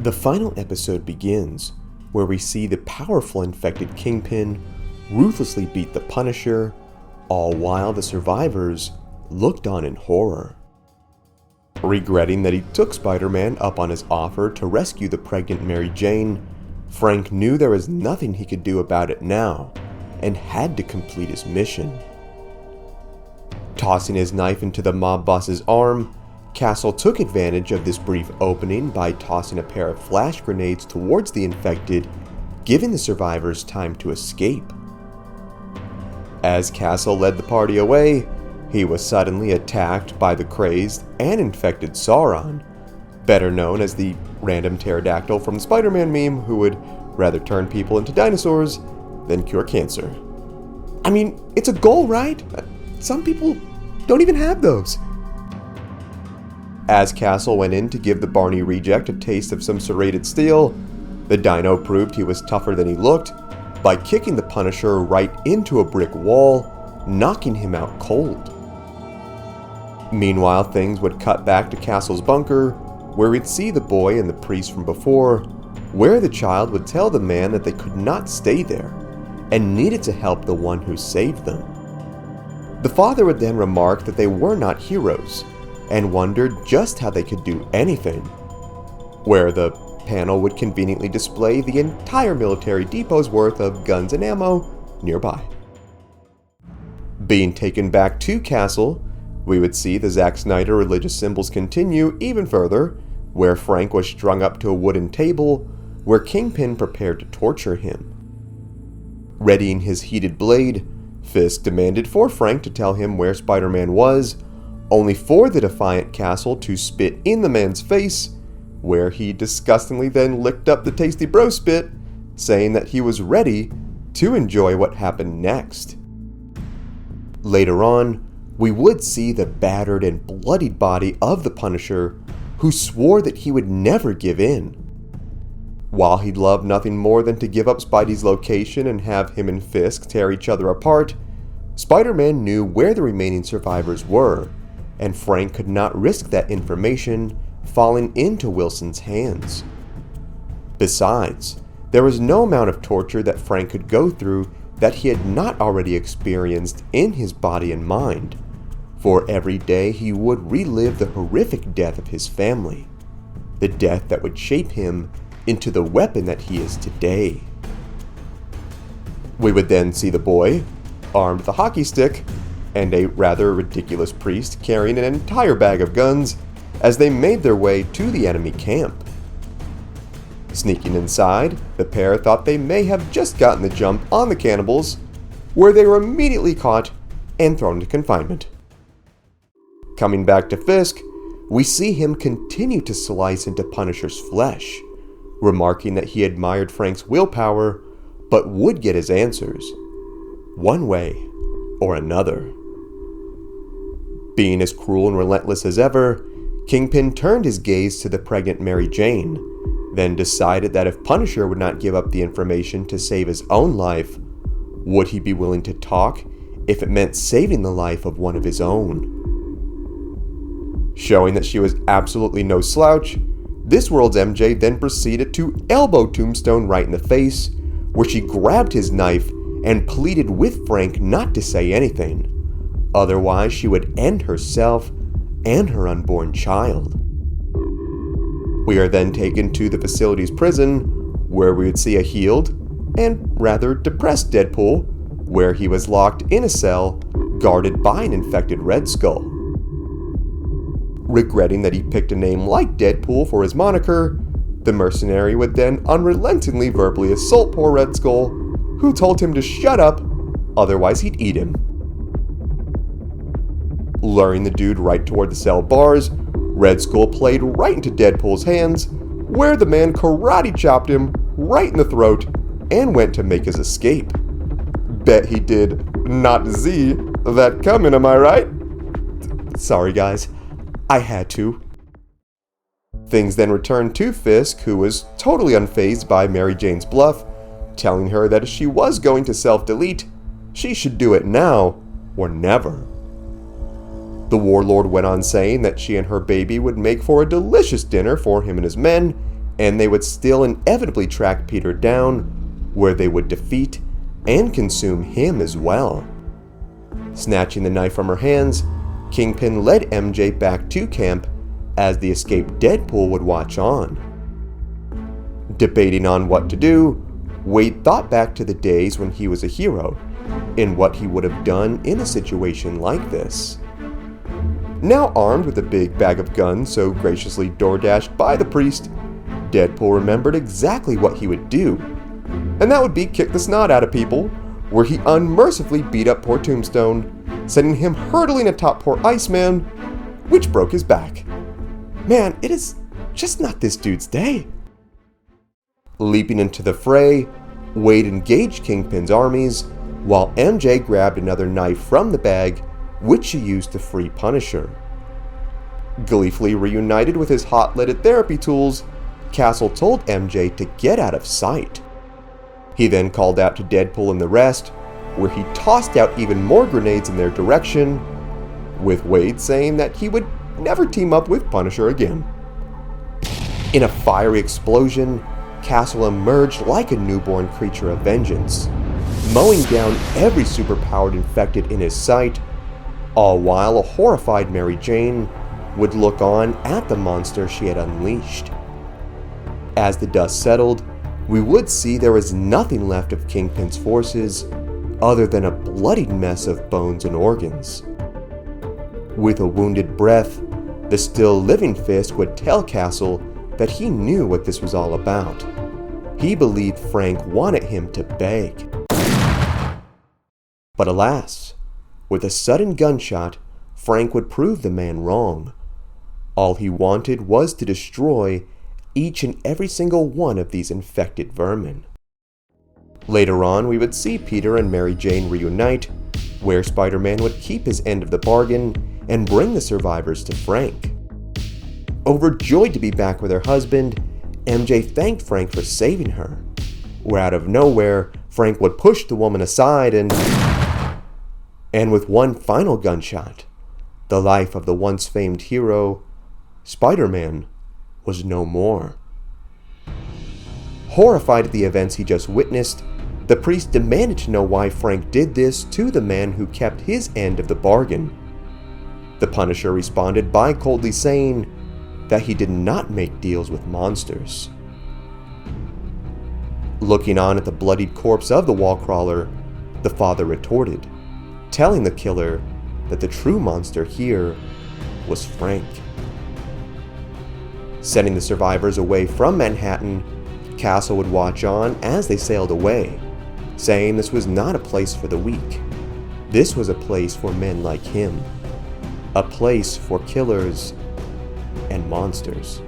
The final episode begins where we see the powerful infected Kingpin ruthlessly beat the Punisher, all while the survivors looked on in horror. Regretting that he took Spider-Man up on his offer to rescue the pregnant Mary Jane, Frank knew there was nothing he could do about it now and had to complete his mission. Tossing his knife into the mob boss's arm, Castle took advantage of this brief opening by tossing a pair of flash grenades towards the infected, giving the survivors time to escape. As Castle led the party away, he was suddenly attacked by the crazed and infected Sauron, better known as the random pterodactyl from the Spider-Man meme who would rather turn people into dinosaurs than cure cancer. I mean, it's a goal, right? Some people don't even have those. As Castle went in to give the Barney reject a taste of some serrated steel, the dino proved he was tougher than he looked by kicking the Punisher right into a brick wall, knocking him out cold. Meanwhile, things would cut back to Castle's bunker, where we'd see the boy and the priest from before, where the child would tell the man that they could not stay there and needed to help the one who saved them. The father would then remark that they were not heroes, and wondered just how they could do anything, where the panel would conveniently display the entire military depot's worth of guns and ammo nearby. Being taken back to Castle, we would see the Zack Snyder religious symbols continue even further, where Frank was strung up to a wooden table, where Kingpin prepared to torture him. Readying his heated blade, Fisk demanded for Frank to tell him where Spider-Man was, only for the defiant Castle to spit in the man's face, where he disgustingly then licked up the tasty bro spit, saying that he was ready to enjoy what happened next. Later on, we would see the battered and bloodied body of the Punisher, who swore that he would never give in. While he'd love nothing more than to give up Spidey's location and have him and Fisk tear each other apart, Spider-Man knew where the remaining survivors were, and Frank could not risk that information falling into Wilson's hands. Besides, there was no amount of torture that Frank could go through that he had not already experienced in his body and mind, for every day he would relive the horrific death of his family, the death that would shape him into the weapon that he is today. We would then see the boy, armed with a hockey stick, and a rather ridiculous priest carrying an entire bag of guns as they made their way to the enemy camp. Sneaking inside, the pair thought they may have just gotten the jump on the cannibals, where they were immediately caught and thrown into confinement. Coming back to Fisk, we see him continue to slice into Punisher's flesh, remarking that he admired Frank's willpower, but would get his answers, one way or another. Being as cruel and relentless as ever, Kingpin turned his gaze to the pregnant Mary Jane, then decided that if Punisher would not give up the information to save his own life, would he be willing to talk if it meant saving the life of one of his own? Showing that she was absolutely no slouch, this world's MJ then proceeded to elbow Tombstone right in the face, where she grabbed his knife and pleaded with Frank not to say anything. Otherwise, she would end herself and her unborn child. We are then taken to the facility's prison, where we would see a healed and rather depressed Deadpool, where he was locked in a cell guarded by an infected Red Skull. Regretting that he picked a name like Deadpool for his moniker, the mercenary would then unrelentingly verbally assault poor Red Skull, who told him to shut up, otherwise he'd eat him. Luring the dude right toward the cell bars, Red Skull played right into Deadpool's hands, where the man karate chopped him right in the throat and went to make his escape. Bet he did not see that coming, am I right? Sorry guys, I had to. Things then returned to Fisk, who was totally unfazed by Mary Jane's bluff, telling her that if she was going to self-delete, she should do it now or never. The warlord went on saying that she and her baby would make for a delicious dinner for him and his men, and they would still inevitably track Peter down, where they would defeat and consume him as well. Snatching the knife from her hands, Kingpin led MJ back to camp as the escaped Deadpool would watch on. Debating on what to do, Wade thought back to the days when he was a hero and what he would have done in a situation like this. Now armed with a big bag of guns so graciously door-dashed by the priest, Deadpool remembered exactly what he would do, and that would be kick the snot out of people, where he unmercifully beat up poor Tombstone, sending him hurtling atop poor Iceman, which broke his back. Man, it is just not this dude's day. Leaping into the fray, Wade engaged Kingpin's armies, while MJ grabbed another knife from the bag, which she used to free Punisher. Gleefully reunited with his hot-leaded therapy tools, Castle told MJ to get out of sight. He then called out to Deadpool and the rest, where he tossed out even more grenades in their direction, with Wade saying that he would never team up with Punisher again. In a fiery explosion, Castle emerged like a newborn creature of vengeance, mowing down every superpowered infected in his sight, all while a horrified Mary Jane would look on at the monster she had unleashed. As the dust settled, we would see there was nothing left of Kingpin's forces other than a bloodied mess of bones and organs. With a wounded breath, the still living Fisk would tell Castle that he knew what this was all about. He believed Frank wanted him to beg. But alas, with a sudden gunshot, Frank would prove the man wrong. All he wanted was to destroy each and every single one of these infected vermin. Later on, we would see Peter and Mary Jane reunite, where Spider-Man would keep his end of the bargain and bring the survivors to Frank. Overjoyed to be back with her husband, MJ thanked Frank for saving her, where out of nowhere, Frank would push the woman aside and with one final gunshot, the life of the once famed hero, Spider-Man, was no more. Horrified at the events he just witnessed, the priest demanded to know why Frank did this to the man who kept his end of the bargain. The Punisher responded by coldly saying that he did not make deals with monsters. Looking on at the bloodied corpse of the wall-crawler, the father retorted, telling the killer that the true monster here was Frank. Sending the survivors away from Manhattan, Castle would watch on as they sailed away, saying this was not a place for the weak. This was a place for men like him, a place for killers and monsters.